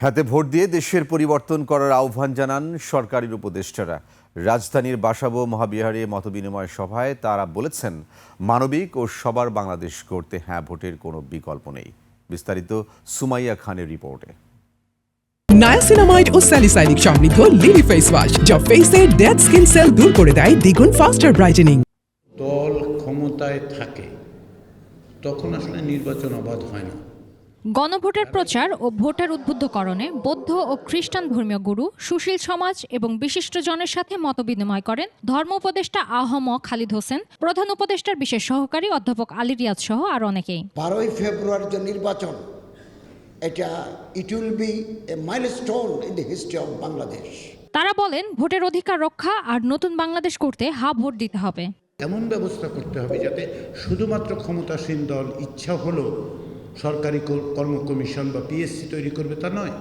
হাতে ভোট দিয়ে দেশের পরিবর্তন করার আহ্বান জানান সরকারের উপদেষ্টারা। রাজধানীর বাসাবো মহাবিহারে মতবিনিময় সভায় তারা বলেছেন, মানবিক ও সবার বাংলাদেশ গড়তে হ্যাঁ ভোটের কোনো বিকল্প নেই। বিস্তারিত সুমাইয়া খানের রিপোর্টে। নায়াসিনামাইড ও স্যালিসাইলিক সমৃদ্ধ লিলি ফেস ওয়াশ যা ফেসের ডেড স্কিন সেল দূর করে দেয় দ্বিগুণ ফাস্টার ব্রাইটেনিং। দল ক্ষমতায় থাকে তখন আসলে নির্বাচন অবাধ হয় না। গণভোটের প্রচার ও ভোটার উদ্বুদ্ধকরণে বৌদ্ধ ও খ্রিস্টান ধর্মীয় গুরু, সুশীল সমাজ এবং বিশিষ্টজনের সাথে মতবিনিময় করেন ধর্ম উপদেষ্টা আহম খালিদ হোসেন, প্রধান উপদেষ্টার বিশেষ সহকারী অধ্যাপক আলী রিয়াজ সহ আর অনেকেই। 12 ফেব্রুয়ারি যে নির্বাচন, এটা it will B A milestone in the history of Bangladesh. তারা বলেন, ভোটের অধিকার রক্ষা আর নতুন বাংলাদেশ করতে ভোট দিতে হবে। এমন ব্যবস্থা করতে হবে যাতে শুধুমাত্র ক্ষমতাসীন দল ইচ্ছা হলো সরকারি কর্ম কমিশন বা পিএসসি তৈরি করবে তা নয়।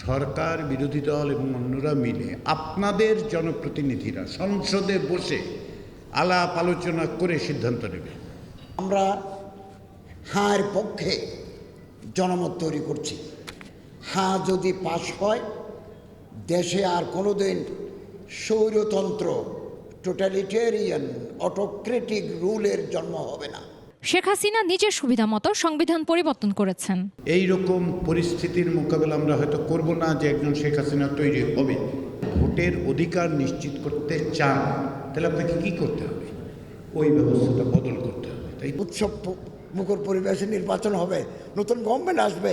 সরকার, বিরোধী দল এবং অন্যরা মিলে আপনাদের জনপ্রতিনিধিরা সংসদে বসে আলাপ আলোচনা করে সিদ্ধান্ত নেবে। আমরা হাঁর পক্ষে জনমত তৈরি করছি। হ্যাঁ যদি পাশ হয়, দেশে আর কোনোদিন স্বৈরতন্ত্র, টোটালিটেরিয়ান, অটোক্রেটিক রুলের জন্ম হবে না। শেখ হাসিনা নিজের সুবিধা মতো সংবিধান পরিবর্তন করেছেন। এই রকম পরিস্থিতির মোকাবেলা আমরা হয়তো করব না যে একজন শেখ হাসিনা তৈরি হবে। ভোটের অধিকার নিশ্চিত করতে চান, তাহলে আপনাকে কি করতে হবে? ওই ব্যবস্থাটা বদল করতে হবে। তাই উৎসব মুখর পরিবেশে নির্বাচন হবে, নতুন গভর্নমেন্ট আসবে,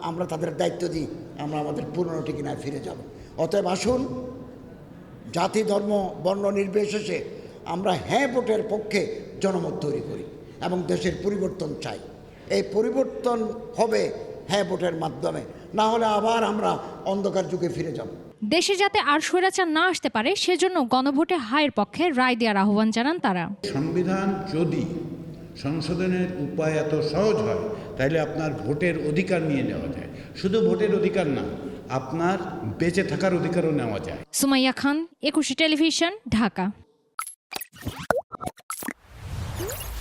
আমরা তাদের দায়িত্ব দিই, আমরা আমাদের পুরনো ঠিকানায় ফিরে যাব। অতএব আসুন, জাতি, ধর্ম, বর্ণ নির্বিশেষে আমরা হ্যাঁ ভোটের পক্ষে জনমত তৈরি করি এবং দেশের পরিবর্তন চাই। এই পরিবর্তন হবে হ্যাঁ ভোটের মাধ্যমে, না হলে আবার আমরা অন্ধকার যুগে ফিরে যাব। দেশে যাতে আর স্বৈরাচার না আসতে পারে, সেজন্য গণভোটে হায়ের পক্ষে রায় দেওয়ার আহ্বান জানান তারা। সংবিধান যদি সংশোধনের উপায় এত সহজ হয়, তাহলে আপনার ভোটের অধিকার নিয়ে নেওয়া যায়। শুধু ভোটের অধিকার না, আপনার বেঁচে থাকার অধিকারও নেওয়া যায়। সুমাইয়া খান, 21 টেলিভিশন, ঢাকা।